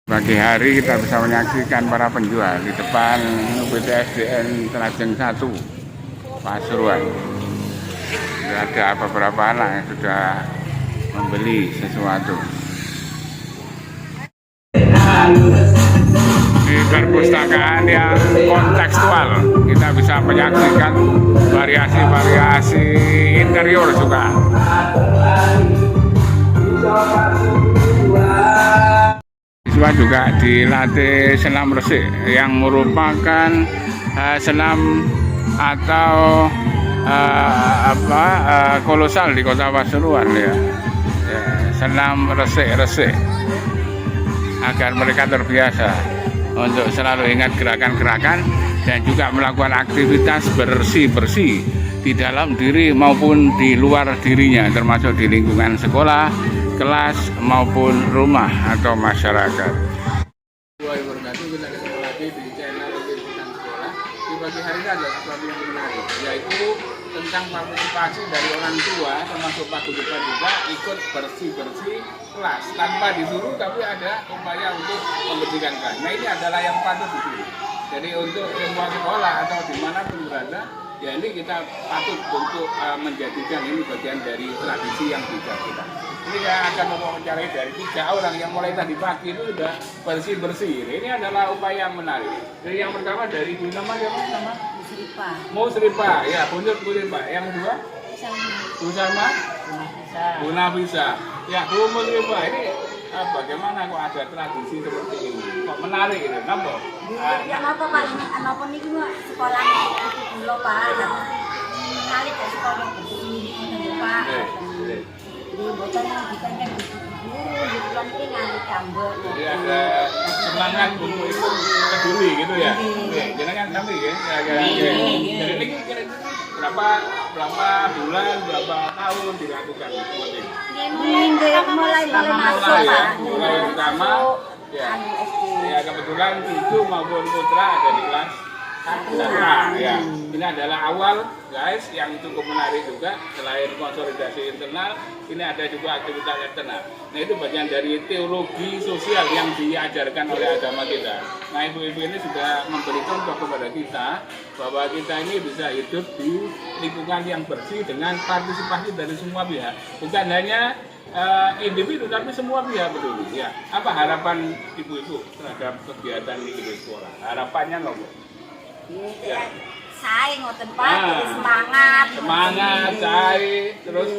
Pagi hari kita bisa menyaksikan para penjual di depan UPTSDN Trajeng 1 Pasuruan. Ada beberapa anak yang sudah membeli sesuatu. Di perpustakaan yang kontekstual, kita bisa menyaksikan variasi-variasi interior juga. Siswa juga dilatih senam resik yang merupakan senam atau kolosal di Kota Pasuruan ya. Senam resik-resik agar mereka terbiasa untuk selalu ingat gerakan-gerakan dan juga melakukan aktivitas bersih-bersih di dalam diri maupun di luar dirinya, termasuk di lingkungan sekolah, kelas maupun rumah atau masyarakat. Kita ketemu lagi di channel Liputan Sekolah. Di pagi hari ini ada sesuatu yang menarik, yaitu tentang partisipasi dari orang tua termasuk Pak Guru juga ikut bersih-bersih kelas tanpa disuruh, tapi ada upaya untuk membersihkan kelas. Nah, ini adalah yang patut ditiru. Jadi untuk semua sekolah atau dimanapun berada, ya ini kita patut untuk menjadikan ini bagian dari tradisi yang bijak kita. Ini saya akan mewawancarai dari 3 orang yang mulai tadi pagi itu sudah bersih-bersih. Ini adalah upaya yang menarik. Jadi yang pertama dari Bu nama siapa nama? Musripa. Ya, Bu Musripa. Yang kedua? Bu Salma. Bu Nafisa. Ya, Bu Musripa. Ini bagaimana kok ada tradisi seperti ini? Kok menarik ini? Kenapa? Kenapa Pak? Kenapa nih sekolahnya itu dulu Pak? Menarik ke sekolah begini Pak. Di bocor yang ditanya guru, di bulan ini ngambil gambar. Jadi ada semangat untuk itu peduli gitu ya. Oke, jangan kami ya. Jadi ini berapa bulan, berapa tahun dilakukan seperti ini? Mulai masuk ya. Pak. Mulai pertama ya. Ya kebetulan cucu maupun putra ada di kelas 1 ya. Ini adalah awal guys yang cukup menarik juga. Selain konsolidasi internal, ini ada juga aktivitas eksternal. Nah, itu bagian dari teologi sosial yang diajarkan oleh agama kita. Nah, ibu-ibu ini sudah memberi contoh kepada kita bahwa kita ini bisa hidup di lingkungan yang bersih dengan partisipasi dari semua pihak. Bukan hanya individu, tapi semua pihak peduli. Ya, apa harapan ibu-ibu terhadap kegiatan di sekolah? Harapannya loh, Bu? Ya. Saya ngoten Pak, semangat, terus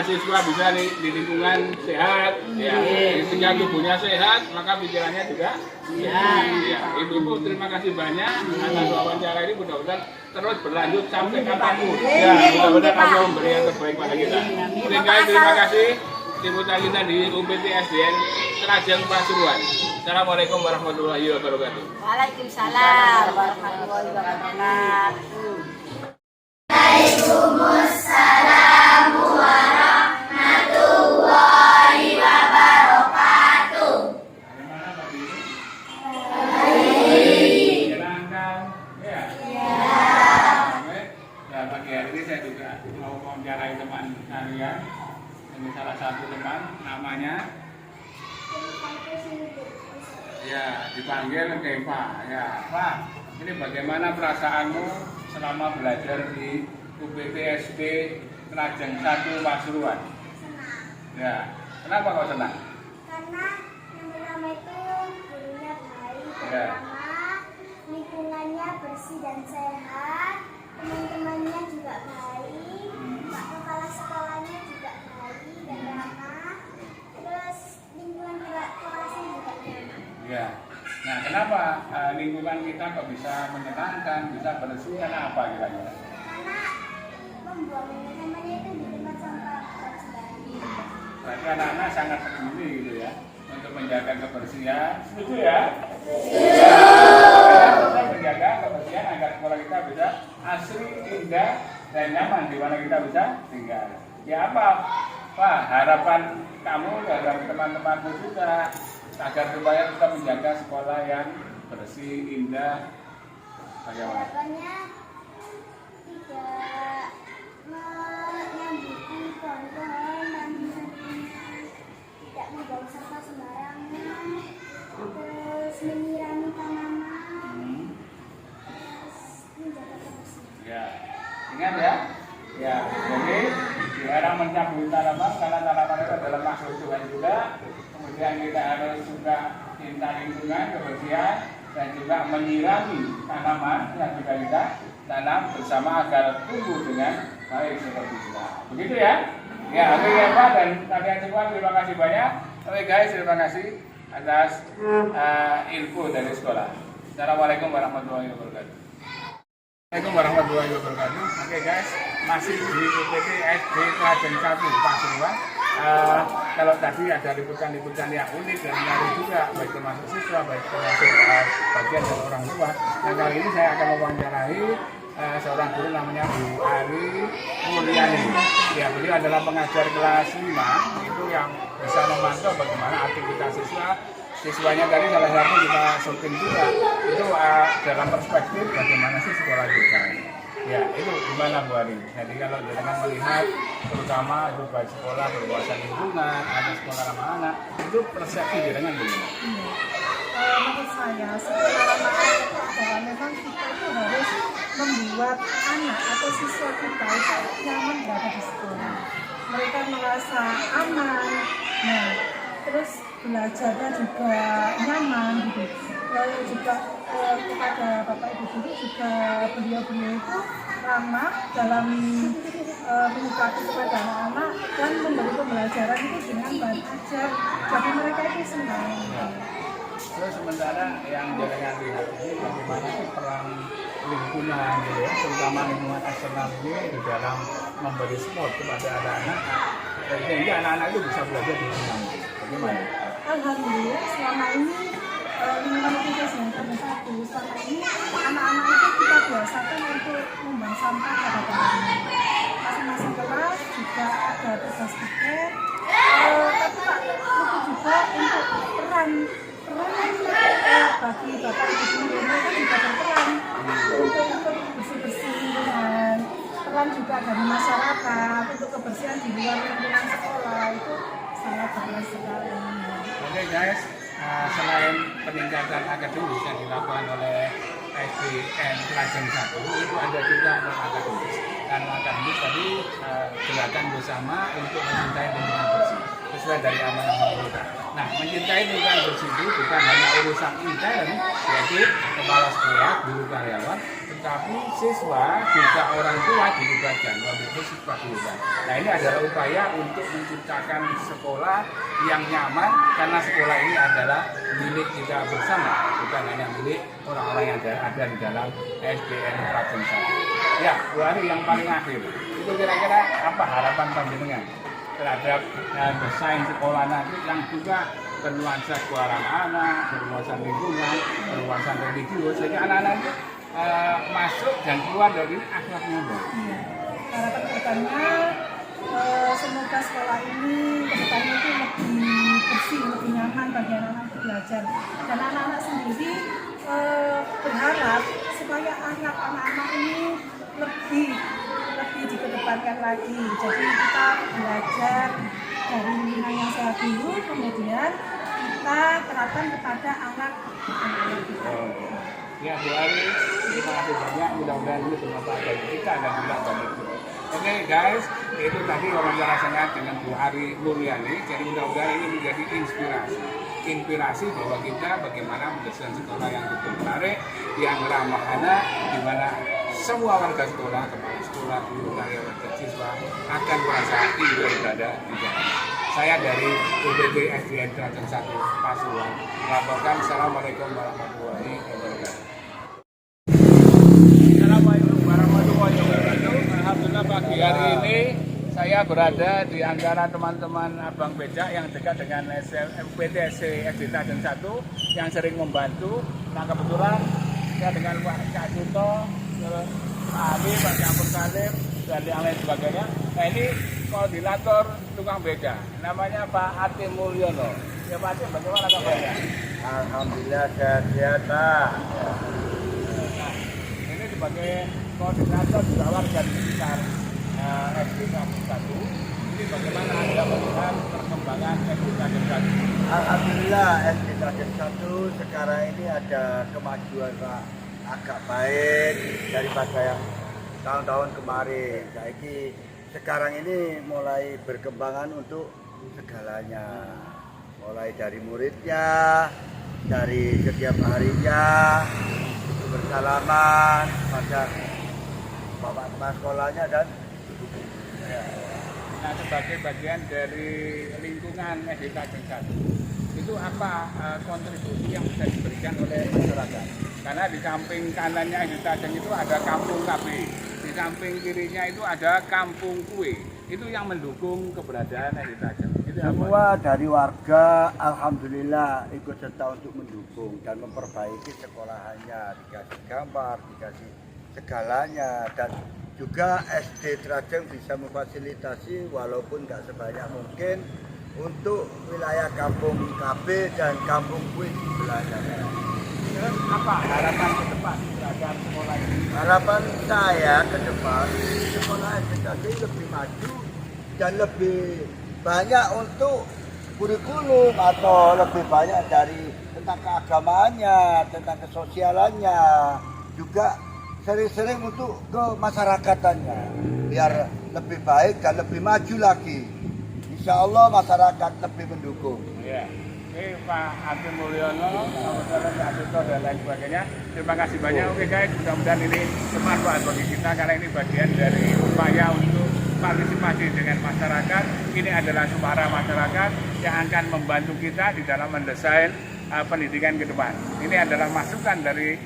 siswa bisa di lingkungan sehat, ya. Ketika tubuhnya sehat, maka pikirannya juga. Ya. Ibu-ibu terima kasih banyak atas wawancara ini, mudah-mudahan terus berlanjut sampai kapanpun. Ya, mudah-mudahan Allah memberi yang terbaik pada kita. Terima kasih. Liputan kita di UPTSDN Trajeng Pasuruan. Assalamualaikum warahmatullahi wabarakatuh. Waalaikumsalam warahmatullahi wabarakatuh. Waalaikumsalam warahmatullahi wabarakatuh. Menyenangkan, ya. Dan pagi hari ini saya juga mau mewawancarai teman kalian. Ini salah satu teman, namanya ya dipanggil Keva. Ya, Pak, ini bagaimana perasaanmu selama belajar di UPTSD Trajeng 1 Pasuruan? Ya, kenapa kau senang? Karena yang pertama itu gurunya baik, Ya. pertama lingkungannya bersih dan sehat, teman-temannya juga baik, Pak Kepala sekolahnya juga baik dan ramah, terus lingkungan kelasnya juga nyaman. Ya. Nah, kenapa lingkungan kita kok bisa menyenangkan, bisa bersih, karena apa kira-kira? Karena membuang sampahnya itu di tempat sampah pribadi. Berarti anak-anak sangat peduli gitu ya untuk menjaga kebersihan. Setuju ya? Kita menjaga kebersihan agar sekolah kita bisa asri, indah, dan nyaman di mana kita bisa tinggal. Ya apa? Pak, harapan kamu dan teman-temanmu juga agar supaya kita menjaga sekolah yang bersih, indah, bagaimana? Harapannya tidak menyambuti pohon-pohon dan tidak membuang sampah sembarangan. Terus Ya, jadi di era mencabut tanaman karena tanaman itu adalah makhluk Tuhan juga. Kemudian kita harus juga cinta lingkungan, kebersihan, dan juga menyirami tanaman yang sudah kita tanam bersama agar tumbuh dengan baik seperti kita. Begitu ya? Ya, oke ya Pak dan kalian semua terima kasih banyak. Oke guys, terima kasih atas info dari sekolah. Assalamualaikum warahmatullahi wabarakatuh. Assalamualaikum warahmatullahi wabarakatuh. Oke guys, masih di UPT SD Klajen 1 Pasuruan. Kalau tadi ada liputan-liputan yang unik dan menarik juga, baik termasuk siswa, baik termasuk bagian dari orang tua. Nah kali ini saya akan mewawancarai seorang guru namanya Bu Ari Mulyani. Ya, beliau adalah pengajar kelas 5 itu yang bisa memantau bagaimana aktivitas siswanya. Tadi salah satu kita syuting juga itu dalam perspektif bagaimana sih sekolah kita. Ya, itu gimana Bu Ari? Jadi kalau dengan melihat terutama itu baik sekolah berwawasan lingkungan, ada sekolah ramah anak, itu persepsi dengan bagaimana? Menurut saya sekolah ramah anak itu adalah memang kita itu harus membuat anak atau siswa kita itu nyaman berada di sekolah. Mereka merasa aman, nah terus belajarnya juga nyaman gitu. Lalu juga kepada Bapak Ibu guru juga beliau itu ramah dalam menyikapi kepada anak-anak dan memberi pembelajaran itu dengan baik ajar. Jadi mereka itu senang. Terus sementara yang jangan lihat ini bagaimana sih peran lingkungan gitu ya, terutama lingkungan eksternal ini di dalam memberi support kepada anak-anak sehingga anak-anak itu bisa belajar di rumah. Bagaimana? Alhamdulillah selama ini lingkungan kita yang satu. Selama ini anak-anak itu kita biasakan untuk membuang sampah pada tempatnya. Masing-masing kelas juga ada tugas tiket. Tapi Pak itu juga untuk peran bagi Bapak Ibu guru mereka juga berperan untuk bersih-bersih lingkungan. Peran juga dari masyarakat untuk kebersihan di luar lingkungan sekolah itu sangat berperan sekali. Oke guys, selain peningkatan akademis yang dilakukan oleh SDN Klajen 1 itu ada juga non akademis. Dan akademis tadi gerakan bersama untuk mencintai lingkungan bersih sesuai dari amanah pemerintah. Nah, mencintai lingkungan bersih itu bukan hanya urusan intern, yaitu kepala sekolah, guru karyawan, tetapi siswa juga orang tua dilibatkan, yaitu siswa dilibatkan. Nah, ini adalah upaya untuk menciptakan sekolah yang nyaman karena sekolah ini adalah milik kita bersama, bukan hanya milik orang-orang yang ada di dalam SDN Klajen 1. Ya, Bu Ari yang paling akhir, itu kira-kira apa harapan panjenengan terhadap desain sekolah nanti yang juga bernuansa sekolah ramah anak, bernuansa lingkungan, bernuansa religius, sehingga anak-anak itu masuk dan keluar dari akhlaknya baik. Harapan pertama semoga sekolah ini kedepannya itu lebih bersih, lebih nyaman bagi anak-anak untuk belajar. Dan anak-anak sendiri berharap supaya anak-anak ini lebih dikedepankan lagi. Jadi kita belajar dari lingkungan yang sehat dulu, kemudian kita terapkan kepada anak-anak kita. Ya Bu Ari, terima kasih banyak. Mudah-mudahan ini bermanfaat bagi kita dan juga bagi kita. Oke guys, itu tadi wawancara saya dengan Bu Ari Mulyani. Jadi mudah-mudahan ini menjadi inspirasi bahwa kita bagaimana mendesain sekolah yang betul menarik, yang ramah anak, di mana semua warga sekolah, kepala sekolah, guru, karyawan, dan siswa akan merasa ingin berada di dalam. Saya dari UPT SDN Klajen 1 Pasuruan melaporkan. Assalamualaikum warahmatullahi wabarakatuh. Assalamualaikum warahmatullahi wabarakatuh. Alhamdulillah pagi hari ini saya berada di antara teman-teman Abang Becak yang dekat dengan UPT SDN Klajen 1 yang sering membantu. Nah kebetulan saya dengan Pak Cak Junto, Pak Ali, Pak Campur Salim, dan yang lain sebagainya. Nah ini koordinator tukang beca, namanya Pak Ati Mulyono. Ya Pak Ati, bagaimana kabarnya? Alhamdulillah sehat Pak. Nah, ini sebagai koordinator juga warga di sekitar SD Klajen 1. Ini bagaimana Anda melihat perkembangan SD Klajen 1? Alhamdulillah SD Klajen 1 sekarang ini ada kemajuan Pak, agak baik daripada yang tahun-tahun kemarin. Sekarang ini mulai berkembangan untuk segalanya. Mulai dari muridnya, dari setiap harinya, bersalaman pada bapak kepala sekolahnya dan Nah, sebagai bagian dari lingkungan SD Kajeng 1, itu apa kontribusi yang bisa diberikan oleh masyarakat? Karena di samping kanannya SD Kajeng itu ada kampung KB, di samping kirinya itu ada kampung kue. Itu yang mendukung keberadaan SD Kajeng. Itu apa? semua dari warga alhamdulillah ikut serta untuk mendukung dan memperbaiki sekolahannya, dikasih gambar, dikasih segalanya, dan juga SD Trajeng bisa memfasilitasi walaupun nggak sebanyak mungkin untuk wilayah kampung KB dan kampung Kue di sebelahnya. Terus apa harapan ke depan terhadap sekolah ini? Harapan saya ke depan sekolah SD Trajeng lebih maju dan lebih banyak untuk kurikulum atau lebih banyak dari tentang keagamaannya, tentang kesosialannya, juga sering-sering untuk ke masyarakatannya biar lebih baik dan lebih maju lagi. Insya Allah masyarakat lebih mendukung. Ya. Oke, Pak Hakim Mulyono, Profesor Asito dan lain sebagainya. Terima kasih banyak. Oke guys, mudah-mudahan ini bermanfaat bagi kita karena ini bagian dari upaya untuk partisipasi dengan masyarakat. Ini adalah suara masyarakat yang akan membantu kita di dalam mendesain pendidikan ke depan. Ini adalah masukan dari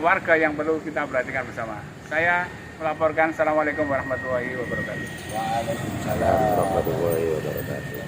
warga yang perlu kita perhatikan bersama. Saya melaporkan. Assalamualaikum warahmatullahi wabarakatuh. Waalaikumsalam warahmatullahi wabarakatuh.